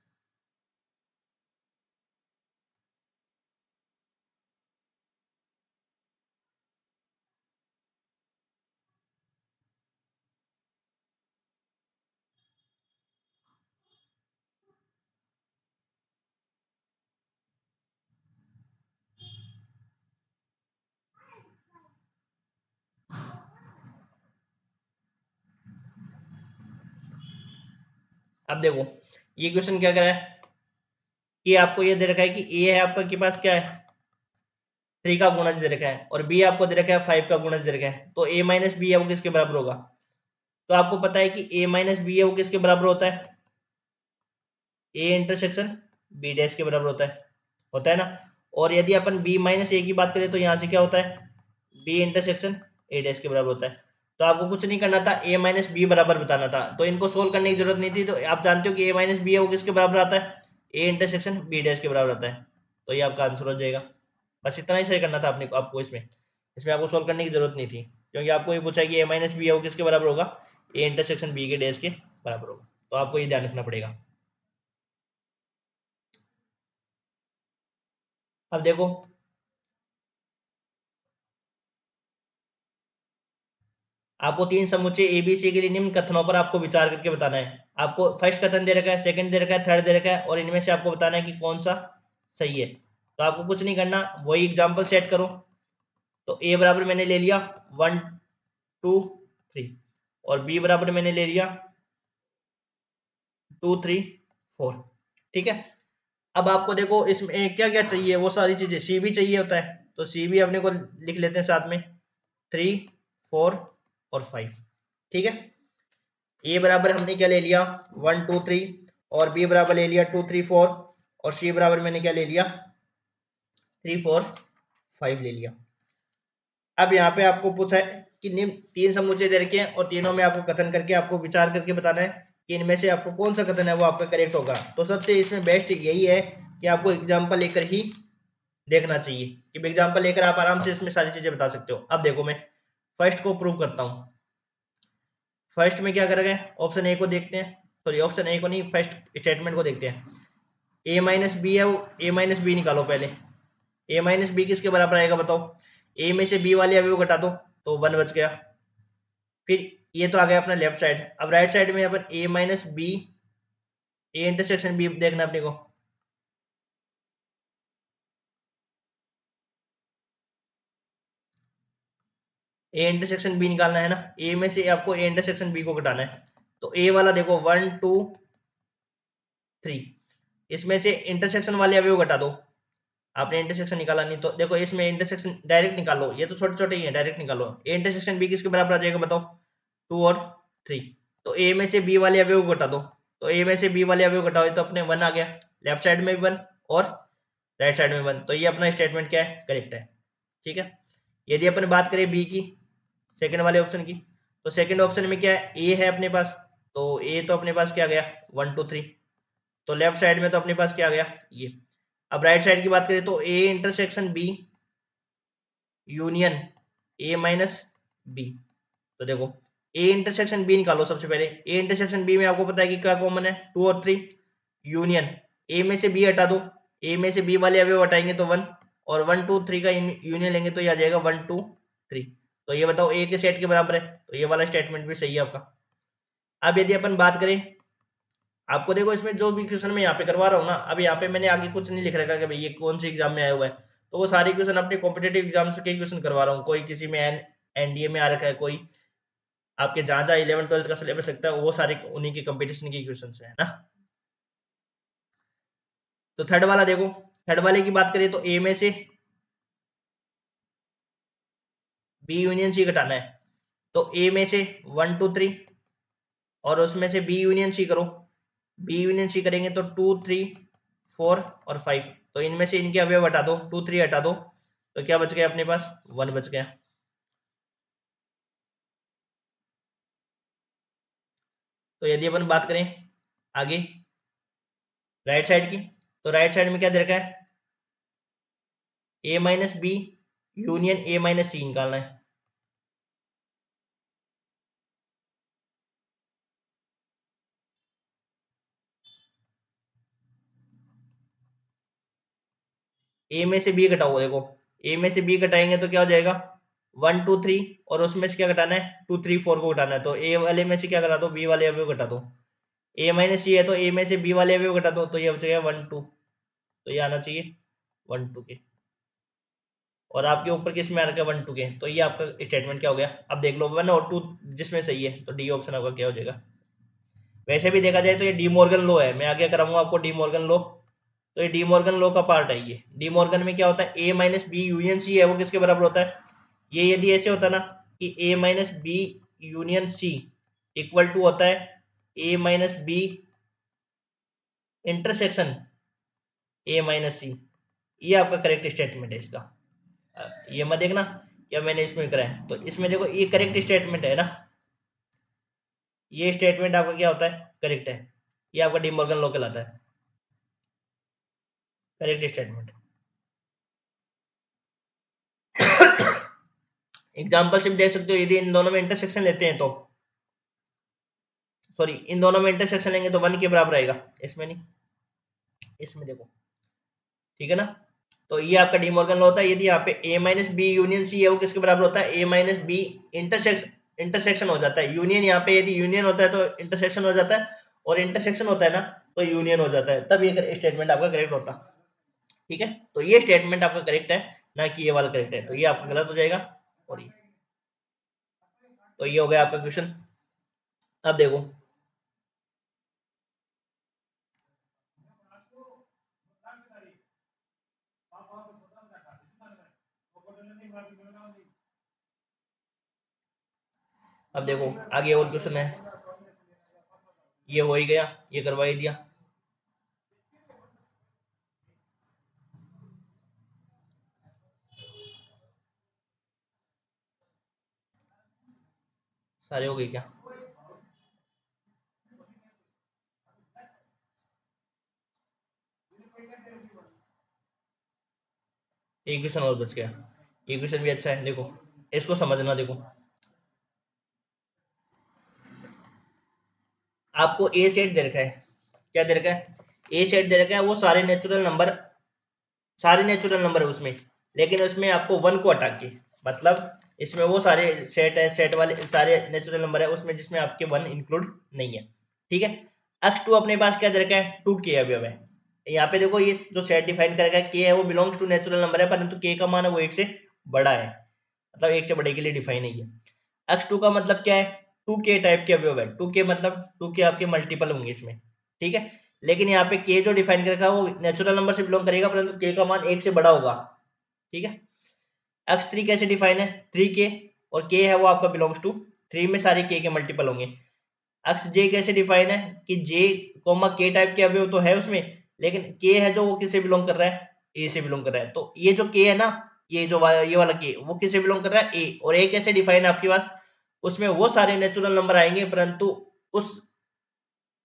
अब देखो ये क्वेश्चन क्या कर रहा है कि आपको ये दे रखा है कि ए है आपका के पास क्या है, 3 का गुणज दे रखा है, और बी आपको दे रखा है 5 का गुणज दे रखा है, तो ए माइनस बी है वो किसके बराबर होगा। तो आपको पता है कि ए माइनस बी है वो किसके बराबर होता है, ए इंटरसेक्शन बी डैश के बराबर होता है ना। और यदि अपन बी माइनस ए की बात करें तो यहाँ से क्या होता है, बी इंटरसेक्शन ए डैश के बराबर होता है। तो आपको कुछ नहीं करना था, ए माइनस बी बराबर बताना था, तो इनको सोल्व करने की जरूरत नहीं थी। तो आप जानते हो कि ए माइनस बी है वो किसके बराबर आता है, ए इंटरसेक्शन बी डैश के बराबर आता है। तो ये आपका आंसर हो जाएगा। बस इतना ही सही करना था आपने आपको, इसमें इसमें आपको सोल्व करने की जरूरत नहीं थी, क्योंकि आपको ये पूछा है कि ए माइनस बी है वो किसके बराबर होगा, ए इंटरसेक्शन बी के डैश के बराबर होगा। तो आपको ये ध्यान रखना पड़ेगा। अब देखो, आपको तीन समुच्चय एबीसी के लिए निम्न कथनों पर आपको विचार करके बताना है। आपको फर्स्ट कथन दे रखा है, सेकंड दे रखा है, थर्ड दे रखा है, और इनमें से आपको बताना है कि कौन सा सही है। तो आपको कुछ नहीं करना, वही एग्जाम्पल सेट करो। तो ए बराबर मैंने ले लिया 1 2 3, और बी बराबर मैंने ले लिया 2 3 4। ठीक है। अब आपको देखो इसमें क्या क्या चाहिए, वो सारी चीजें, सी भी चाहिए होता है, तो सी भी अपने को लिख लेते हैं साथ में, 3 4 और 5। ठीक है। ए बराबर हमने क्या ले लिया 1 2 3, और बी बराबर ले लिया 2 3 4, और सी बराबर मैंने क्या ले लिया 3 4 5 ले लिया। अब यहाँ पे आपको पूछा है कि निम्न तीन समुच्चय दे रखे हैं और तीनों में आपको कथन करके आपको विचार करके बताना है कि इनमें से आपको कौन सा कथन है वो आपका करेक्ट होगा। तो सबसे इसमें बेस्ट यही है कि आपको एग्जाम्पल लेकर ही देखना चाहिए, कि एग्जाम्पल लेकर आप आराम से इसमें सारी चीजें बता सकते हो। अब देखो मैं फर्स्ट को प्रूव करता हूँ। फर्स्ट में क्या करेंगे, ऑप्शन ए को देखते हैं, सॉरी ऑप्शन ए को नहीं, फर्स्ट स्टेटमेंट को देखते हैं। ए माइनस बी है, वो ए माइनस बी निकालो पहले। ए माइनस बी किसके बराबर आएगा बताओ, ए में से बी वाले अवयव घटा दो तो 1 बच गया। फिर ये तो आ गया अपना लेफ्ट साइड। अब राइट साइड में अपन A minus B, A intersection B देखना अपने को। ए इंटरसेक्शन बी निकालना है ना, ए में से आपको ए इंटरसेक्शन बी को घटाना है। तो ए वाला देखो 1 2 3, इसमें से इंटरसेक्शन वाले अवयव घटा दो। आपने इंटरसेक्शन निकाला नहीं, तो देखो इसमें इंटरसेक्शन डायरेक्ट निकालो, ये तो छोटे छोटे ही है, डायरेक्ट निकालो। ए इंटरसेक्शन बी किसके बराबर आ जाएगा बताओ, 2 और 3। तो ए में से बी वाले अवयव घटा दो, तो ए में से बी वाले अवयव घटाओ तो अपने 1 आ गया, लेफ्ट साइड में भी 1 और राइट साइड में 1। तो ये अपना स्टेटमेंट क्या है, करेक्ट है। ठीक है। यदि अपन बात करें बी की, सेकंड वाले ऑप्शन की, तो सेकंड ऑप्शन में क्या है, ए है अपने पास, तो ए तो अपने पास क्या गया 1 2 3, तो लेफ्ट साइड में तो अपने पास क्या गया ये। अब राइट साइड की बात करें तो A intersection B union A minus B. तो देखो ए इंटरसेक्शन बी निकालो सबसे पहले। ए इंटरसेक्शन बी में आपको पता है कि क्या कॉमन है, 2 और 3, यूनियन ए में से बी हटा दो, ए में से बी वाले अवयव हटाएंगे तो 1, और 1 2 3 का यूनियन लेंगे तो ये आ जाएगा 1 2 3। तो ये बताओ ए के सेट के बराबर है, तो ये वाला स्टेटमेंट भी सही है आपका। अब यदि अपन बात करें, आपको देखो इसमें जो भी क्वेश्चन मैं यहाँ पे करवा रहा हूँ ना, अब यहाँ पे मैंने आगे कुछ नहीं लिख रखा कि भाई ये कौन सी एग्जाम में आया हुआ है, तो वो सारे क्वेश्चन अपने कॉम्पिटेटिव एग्जाम्स के क्वेश्चन करवा रहा हूँ। कोई किसी में एनडीए में आ रखा है, कोई आपके जहाँ जहाँ 11 12 का सिलेबस लगता है वो सारे उन्हीं के कंपटीशन के क्वेश्चन है ना। तो थर्ड वाला देखो, थर्ड वाले की बात करें तो ए में से बी यूनियन सी घटाना है। तो ए में से 1 2 3, और उसमें से बी यूनियन सी करो। बी यूनियन सी करेंगे तो 2 3 4 और 5, तो इनमें से इनके अवयव हटा दो, 2 3 हटा दो, तो क्या बच गया अपने पास 1 बच गया। तो यदि अपन बात करें आगे राइट साइड की, तो राइट साइड में क्या दे रखा है, A minus B union A minus C निकालना है। ए में से बी घटाओ, देखो ए में से बी घटाएंगे तो क्या हो जाएगा 1 2 3, और उसमें से क्या घटाना है 2 3 4 को घटाना है। तो ए वाले में से क्या घटा दो, बी वाले अवयव घटा दो। ए माइनस सी है तो ए में से बी वाले अवयव घटा दो, तो ये बच गया 1 2, तो ये आना चाहिए 1 2 के। और आपके ऊपर किस में आ रखा है 1 2 के, तो ये आपका स्टेटमेंट क्या हो गया। अब देख लो 1 और 2 जिसमें सही है, तो डी ऑप्शन आपका क्या हो जाएगा। वैसे भी देखा जाए तो ये डी मॉर्गन लॉ है, मैं आगे कराऊंगा आपको डी मॉर्गन लॉ। तो ये डी मॉर्गन लॉ का पार्ट है। ये डी मॉर्गन में क्या होता है, A minus B union C है वो किसके बराबर होता है, ये यदि ऐसे होता ना कि A minus B union C equal to होता है A minus B intersection A minus C, ये आपका करेक्ट स्टेटमेंट है इसका। ये मत देखना क्या मैंने इसमें करा है, तो इसमें देखो ये करेक्ट स्टेटमेंट है ना, ये स्टेटमेंट आपका क्या होता है, करेक्ट है। ये आपका डी मॉर्गन लॉ कहलाता है, करेक्ट स्टेटमेंट। एग्जाम्पल सिर्फ देख सकते हो, यदि इन दोनों में इंटरसेक्शन लेते हैं तो, सॉरी इन दोनों में इंटरसेक्शन लेंगे तो 1 के बराबर आएगा, इसमें नहीं, इसमें देखो, ठीक है ना। तो ये आपका डी मॉर्गन लॉ होता है, यदि यहाँ पे a minus B union C है वो किसके बराबर होता है, a माइनस बी इंटरसेक्शन हो जाता है। यूनियन यहाँ पे यदि यूनियन होता है तो इंटरसेक्शन हो जाता है, और इंटरसेक्शन होता है ना तो यूनियन हो जाता है, तब ये स्टेटमेंट आपका करेक्ट होता है। ठीक है, तो ये स्टेटमेंट आपका करेक्ट है, ना कि ये वाला करेक्ट है, तो ये आपका गलत हो जाएगा। और ये तो ये हो गया आपका क्वेश्चन। अब देखो अब देखो आगे और क्वेश्चन है, ये हो ही गया, ये करवा ही दिया। सारे हो गए क्या, एक क्वेश्चन और बच गया, ये क्वेश्चन भी अच्छा है, देखो इसको समझना। देखो आपको ए सेट दे रखा है, क्या दे रखा है, ए सेट दे रखा है, वो सारे नेचुरल नंबर है उसमें, लेकिन उसमें आपको 1 को हटा के, मतलब इसमें वो सारे सेट है, सेट वाले सारे नेचुरल नंबर है उसमें जिसमें आपके 1 इंक्लूड नहीं है। ठीक है, x2 अपने पास क्या दे रखा है, 2 के अवयव है। यहाँ पे देखो ये जो सेट डिफाइन कर रखा है के है, वो बिलोंग्स टू नेचुरल नंबर है, परंतु के का मान है वो 1 से बड़ा है, मतलब 1 से बड़े के लिए डिफाइन नहीं है। x2 का मतलब क्या है, 2k टाइप के अवयव है, 2k मतलब 2k आपके मल्टीपल होंगे इसमें। ठीक है, लेकिन यहाँ पे k जो डिफाइन कर रखा है वो नेचुरल नंबर से बिलोंग करेगा, परंतु k का मान 1 से बड़ा होगा। ठीक है, x3 कैसे डिफाइन है, 3k, और k है वो आपका बिलोंग्स टू 3 में सारे k के मल्टीपल होंगे। xj कैसे डिफाइन है कि j कोमा k टाइप के अवयव तो है उसमें, लेकिन k है जो वो किसे बिलोंग कर रहा है, a से बिलोंग कर रहा है, तो ये जो k है ना, ये वाला k वो किसे बिलोंग कर रहा है, a, और a कैसे डिफाइन है आपके पास, उसमें वो सारे नेचुरल नंबर आएंगे परंतु उस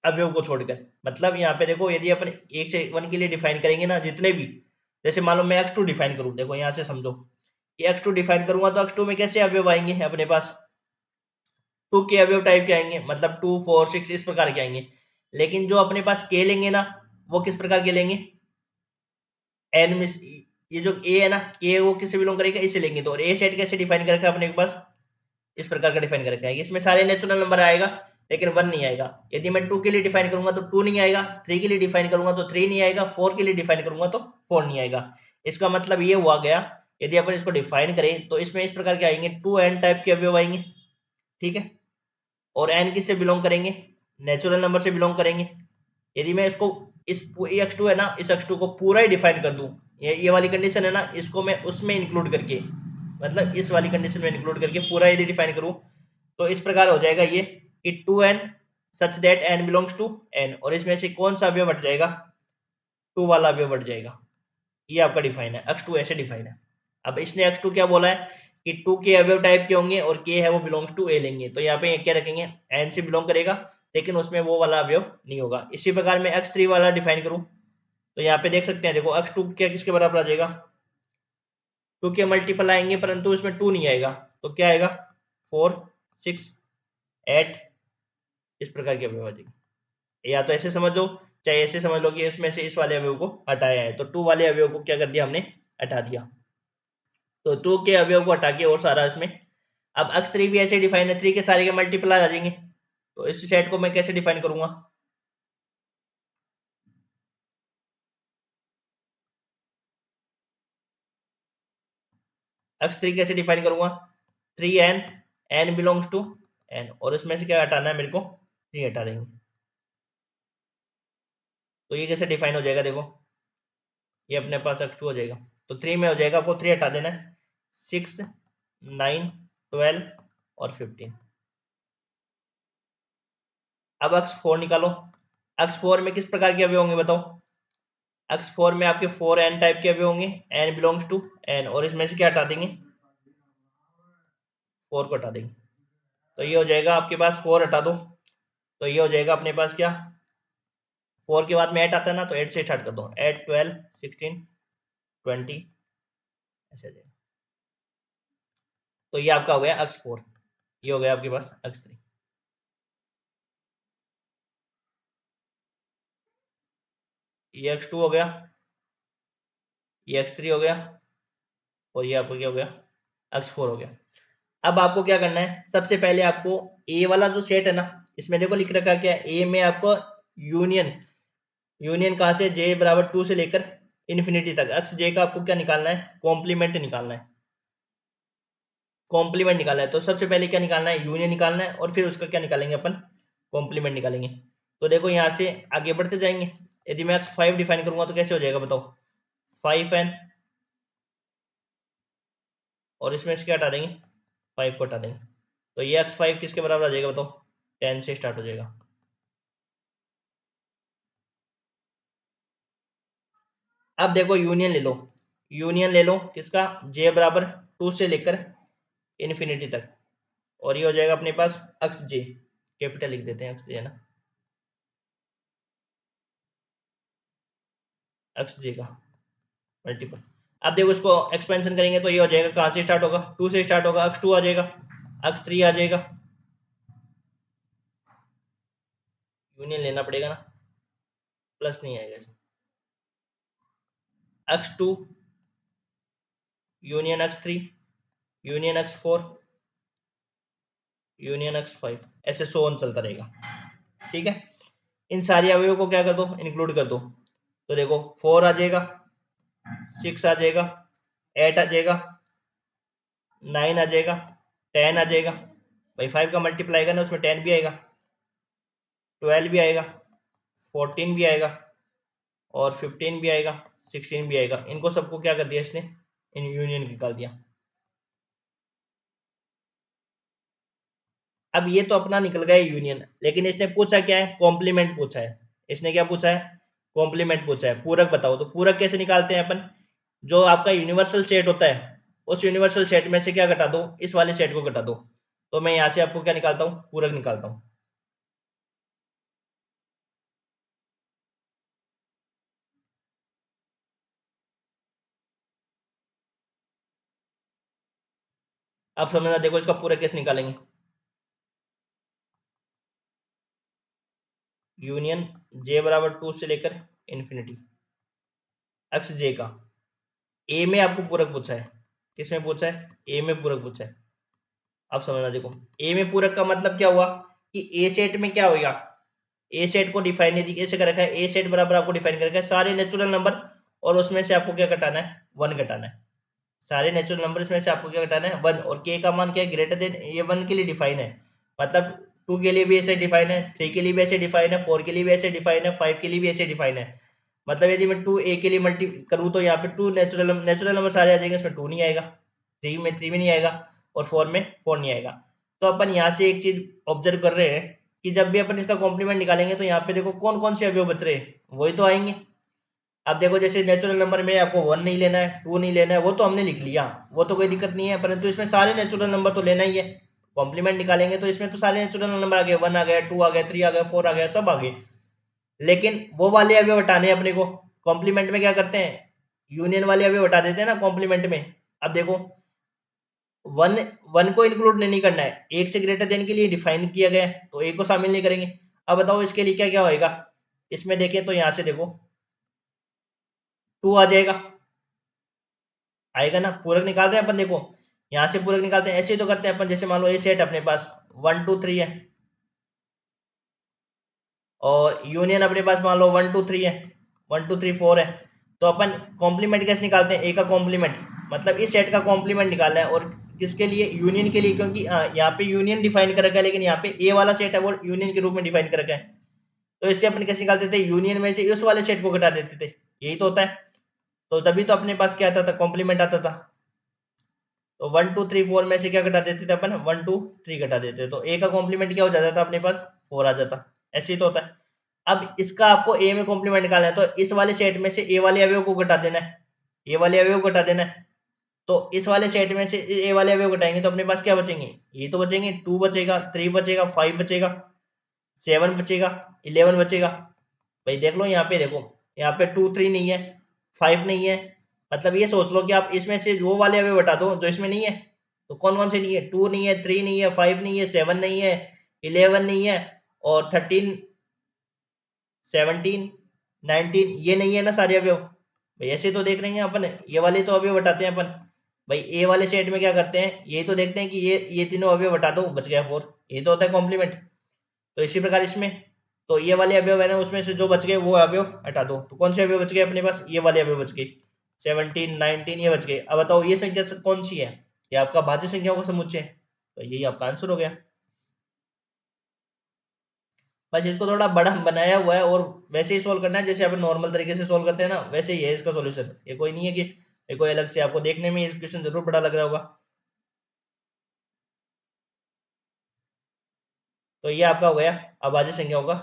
अवयव को छोड़कर, मतलब यहाँ पे देखो यदि अपन 1 से 1 के लिए डिफाइन करेंगे ना जितने भी, जैसे मान लो मैं x2 डिफाइन करूं, देखो यहाँ से समझो कि x2 डिफाइन करूंगा तो x2 में कैसे अवयव आएंगे अपने पास, 2 के अवयव टाइप के आएंगे, मतलब 2 4 6 इस प्रकार के आएंगे। लेकिन जो अपने पास k लेंगे ना, वो किस प्रकार के लेंगे, n में ये जो a है ना, k वो किससे बिलोंग करेगा, इसे लेंगे। तो a सेट कैसे डिफाइन कर रखा है अपने पास, इस प्रकार का डिफाइन कर रखा है, इसमें सारे नेचुरल नंबर आएगा लेकिन 1 नहीं आएगा। यदि मैं 2 के लिए डिफाइन करूंगा तो 2 नहीं आएगा, 3 के लिए डिफाइन करूंगा तो 3 नहीं आएगा, 4 के लिए डिफाइन करूंगा तो 4 नहीं आएगा। इसका मतलब ये हुआ गया, यदि अपन इसको डिफाइन करें तो इसमें इस प्रकार के आएंगे, 2n टाइप के अवयव आएंगे। ठीक है, और n किससे बिलोंग करेंगे, नेचुरल नंबर से बिलोंग करेंगे। यदि मैं इसको इस x2 है ना, इस x2 को पूरा ही डिफाइन कर दूं, ये वाली कंडीशन है ना, इसको मैं उसमें इंक्लूड करके, मतलब इस वाली कंडीशन में इंक्लूड करके पूरा यदि डिफाइन करूं, तो इस प्रकार हो जाएगा ये कि 2n such that n belongs to n, और इसमें से कौन सा अवयव हट जाएगा, 2 वाला अवयव हट जाएगा। ये आपका डिफाइन है, x2 ऐसे डिफाइन है। अब इसने x2 क्या बोला है कि 2 के अवयव टाइप के होंगे और k है वो बिलोंग्स टू a लेंगे, तो यहाँ पे क्या रखेंगे, n से बिलोंग करेगा लेकिन उसमें वो वाला अवयव नहीं होगा। इसी प्रकार मैं x3 वाला डिफाइन करूं तो यहाँ पे देख सकते हैं, देखो x2 क्या किसके बराबर आ जाएगा, 2 के मल्टीपल आएंगे परंतु उसमें 2 नहीं आएगा, तो क्या आएगा, 4 6 8 इस प्रकार के अवयव आ जाएंगे। या तो ऐसे समझ लो, चाहे ऐसे समझ लो कि इसमें से इस वाले अवयव को हटाया है, तो 2 वाले अवयव को क्या कर दिया हमने, हटा दिया, तो 2 के अवयव को हटा के और सारा इसमें। अब x3 भी ऐसे डिफाइन है, 3 के सारे के मल्टीपल आ जाएंगे, तो इस सेट को मैं कैसे डिफाइन करूंगा, x3 कैसे डिफाइन करूंगा, 3n, n belongs to n, और इसमें से क्या हटाना है मेरे को, 3 हटा देंगे, तो ये कैसे डिफाइन हो जाएगा, देखो ये अपने पास x2 हो जाएगा, तो 3 में हो जाएगा, आपको 3 हटा देना है, 6 9 12 और 15। अब x4 निकालो, x4 में किस प्रकार के अवयव होंगे बताओ, x4 में आपके 4n टाइप के अवयव होंगे, n बिलोंग्स टू n, और इसमें से क्या हटा देंगे, 4 को हटा देंगे। तो ये हो जाएगा आपके पास 4 हटा दो, तो ये हो जाएगा अपने पास क्या, 4 के बाद में 8 आता है ना, तो 8 से स्टार्ट कर दो, 8 12 16 20 ऐसे आ जाएगा। तो ये आपका हो गया x4, ये हो गया आपके पास x3। ये x2 हो गया, ये x3 हो गया, और ये आपको क्या हो गया, x4 हो गया। अब आपको क्या करना है, सबसे पहले आपको ए वाला जो सेट है ना, इसमें देखो लिख रखा क्या है, ए में आपको यूनियन, यूनियन कहाँ से, जे बराबर 2 से लेकर इन्फिनिटी तक, एक्स जे का आपको क्या निकालना है, कॉम्प्लीमेंट निकालना है, कॉम्प्लीमेंट निकालना है। तो सबसे पहले क्या निकालना है, यूनियन निकालना है, और फिर उसका क्या निकालेंगे अपन, कॉम्प्लीमेंट निकालेंगे। तो देखो यहाँ से आगे बढ़ते जाएंगे, यदि मैं x5 डिफाइन करूंगा तो कैसे हो जाएगा बताओ, 5n, और इसमें से क्या हटा देंगे, 5 को हटा देंगे, तो ये x5 किसके बराबर आ जाएगा बताओ, 10 से स्टार्ट हो जाएगा। अब देखो यूनियन ले लो, यूनियन ले लो किसका, j बराबर 2 से लेकर इन्फिनिटी तक, और ये हो जाएगा अपने पास एक्स जे, कैपिटल लिख देते हैं एक्स जे है ना, एक्स जे का मल्टीपल। अब देखो इसको एक्सपेंशन करेंगे तो ये हो जाएगा, कहाँ से स्टार्ट होगा, 2 से स्टार्ट होगा, x2 आ जाएगा, x3 आ जाएगा, यूनियन लेना पड़ेगा ना, प्लस नहीं आएगा इसमें, x2 union x3 union x4 union x5, ऐसे सो ऑन चलता रहेगा। ठीक है, इन सारी अवयवों को क्या कर दो, इंक्लूड कर दो, तो देखो 4 आ जाएगा, 6 आ जाएगा, 8 आ जाएगा, 9 आ जाएगा, 10 आ जाएगा, भाई 5 का मल्टीप्लाई करना उसमें 10 भी आएगा, 12 भी आएगा, 14 भी आएगा, और 15 भी आएगा, 16 भी आएगा। इनको सबको क्या कर दिया इसने, इन यूनियन निकाल दिया। अब ये तो अपना निकल गया यूनियन, लेकिन इसने पूछा क्या है, कॉम्प्लीमेंट पूछा है। इसने क्या पूछा है, कॉम्प्लीमेंट पूछा है। पूरक बताओ, तो पूरक कैसे निकालते हैं अपन, जो आपका यूनिवर्सल सेट होता है उस यूनिवर्सल सेट में से क्या घटा दो, इस वाले सेट को घटा दो। तो मैं यहाँ से आपको क्या निकालता हूँ, पूरक निकालता हूँ। अब समझना, देखो इसका पूरक कैसे निकालेंगे, यूनियन जे बराबर 2 से लेकर इन्फिनिटी, एक्स जे का, ए में आपको पूरक पूछा है, किसमें पूछा है, ए में पूरक पूछा है। अब समझना, देखो ए में पूरक का मतलब क्या हुआ, कि ए सेट में क्या होगा, ए सेट को डिफाइन ऐसे कर रखा है, ए सेट बराबर आपको डिफाइन कर रखा है सारे नेचुरल नंबर, और उसमें से आपको क्या घटाना है, 1 घटाना है। सारे नेचुरल नंबर इसमें से आपको क्या घटाना है, 1, और के का मान क्या है, ग्रेटर देन, ये 1 के लिए डिफाइन है, मतलब 2 के लिए भी ऐसे डिफाइन है, 3 के लिए भी ऐसे डिफाइन है, 4 के लिए भी ऐसे डिफाइन है, 5 के लिए भी ऐसे डिफाइन है। मतलब यदि मैं 2 ए के लिए मल्टी करूँ तो यहाँ पे 2 नेचुरल नंबर सारे आ जाएंगे, इसमें 2 नहीं आएगा, 3 में नहीं आएगा, और 4 में 4 नहीं आएगा। तो अपन यहाँ से एक चीज ऑब्जर्व कर रहे हैं कि जब भी अपन इसका कॉम्प्लीमेंट निकालेंगे तो यहाँ पे देखो कौन कौन से अवयव बच रहे हैं, वही तो आएंगे। अब देखो जैसे नेचुरल नंबर में आपको 1 नहीं लेना है, 2 नहीं लेना है, वो तो हमने लिख लिया, वो तो कोई दिक्कत नहीं है, परंतु इसमें सारे नेचुरल नंबर तो लेना ही है। कॉम्प्लीमेंट निकालेंगे तो इसमें तो सारे नेचुरल नंबर आ गए, 1 आ गया, 2 आ गया, 3 आ गया, 4 आ गया, सब आ गए। लेकिन वो वाले अवयव हटाने हैं अपने को, कॉम्प्लीमेंट में क्या करते हैं, यूनियन वाले अवयव हटा देते हैं ना कॉम्प्लीमेंट में। अब देखो 1 1 को इंक्लूड नहीं करना है, एक से ग्रेटर देन के लिए डिफाइन किया गया है, तो एक को शामिल नहीं करेंगे। अब बताओ इसके लिए क्या क्या होएगा, इसमें देखें तो यहाँ से देखो 2 आ जाएगा, आएगा ना, पूरक निकाल रहे हैं अपन, देखो यहाँ से पूरक निकालते हैं, ऐसे ही तो करते हैं अपन। जैसे मान लो ए सेट अपने पास 1 2 3 है, और यूनियन अपने पास मान लो 1 2 3 है, 1 2 3 4 है, तो अपन कॉम्प्लीमेंट कैसे निकालते हैं, ए का कॉम्प्लीमेंट, मतलब इस सेट का कॉम्प्लीमेंट निकालना है, और किसके लिए, यूनियन के लिए, क्योंकि यहाँ पे यूनियन डिफाइन कर रखा है, लेकिन यहाँ पे ए वाला सेट है वो यूनियन के रूप में डिफाइन कर रखा है। तो इससे अपन कैसे निकालते थे, यूनियन में से उस वाले सेट को घटा देते थे, यही तो होता है। तो तभी तो अपने पास क्या आता था, कॉम्प्लीमेंट आता था। तो 1 2 3 4 में से क्या घटा देते थे अपन, 1 2 3 घटा देते, तो ए का कॉम्प्लीमेंट क्या हो जाता था अपने पास, 4 आ जाता। ऐसे ही तो होता है। अब इसका आपको ए में कॉम्प्लीमेंट निकालना है, तो इस वाले सेट में से ए वाले अवयव को घटा देना है, ए वाले अवयव को घटा देना है। तो इस वाले सेट में से ए वाले अवयव घटाएंगे तो अपने पास क्या बचेंगे, ये तो बचेंगे, 2 बचेगा, 3 बचेगा, 5 बचेगा, 7 बचेगा, 11 बचेगा। भाई देख लो यहाँ पे, देखो यहाँ पे 2 3 नहीं है, 5 नहीं है, मतलब ये सोच लो कि आप इसमें से वो वाले अवयव बता दो जो इसमें नहीं है। तो कौन कौन से नहीं है, 2 नहीं है, 3 नहीं है, 5 नहीं है, 7 नहीं है, 11 नहीं है, और 13 17 19 ये नहीं है ना सारे अवयव। भाई ऐसे तो देख रहे हैं अपन, ये वाले तो अवयव बताते हैं अपन। भाई ए वाले सेट में क्या करते हैं, ये तो देखते हैं कि ये तीनों अवयव बता दो, बच गया 4, ये तो होता है कॉम्प्लीमेंट। तो इसी प्रकार इसमें, तो ये वाले अवयव है ना, उसमें से जो बच गए वो अवयव हटा दो। तो कौन से अवयव बच गए अपने पास, ये वाले अवयव बच गए, 17 19 ये बच गए। अब बताओ ये संख्या कौन सी है, ये आपका भाज्य संख्याओं का समुच्चय है, तो यही आपका आंसर हो गया। बस इसको थोड़ा बड़ा बनाया हुआ है, और वैसे ही सोल्व करना है जैसे अपन नॉर्मल तरीके से सोल्व करते हैं ना, वैसे ही है इसका सॉल्यूशन। ये कोई नहीं है कि ये कोई अलग से, आपको देखने में ये क्वेश्चन जरूर बड़ा लग रहा होगा। तो ये आपका हो गया अभाज्य संख्याओं का।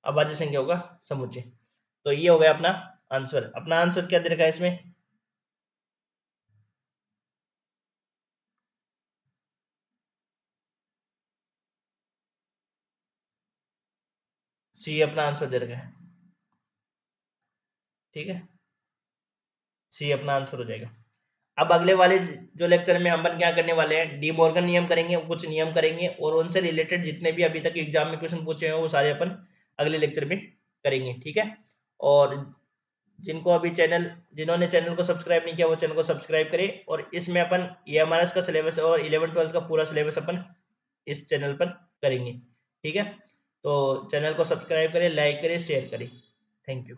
अभाज्य संख्याओं का समुच्चय। तो ये हो गया अपना आंसर। अपना आंसर क्या दे रखा है इसमें, सी अपना आंसर दे रखा है, ठीक है, सी अपना आंसर हो जाएगा। अब अगले वाले जो लेक्चर में हम क्या करने वाले हैं, डी मॉर्गन नियम करेंगे, कुछ नियम करेंगे, और उनसे रिलेटेड जितने भी अभी तक एग्जाम में क्वेश्चन पूछे हैं वो सारे अपन अगले लेक्चर में करेंगे, ठीक है। और जिनको अभी जिन्होंने चैनल को सब्सक्राइब नहीं किया वो चैनल को सब्सक्राइब करें। और इसमें अपन एमआरएस का सिलेबस और 11 12 का पूरा सिलेबस अपन इस चैनल पर करेंगे, ठीक है। तो चैनल को सब्सक्राइब करें, लाइक करें, शेयर करें। Thank you.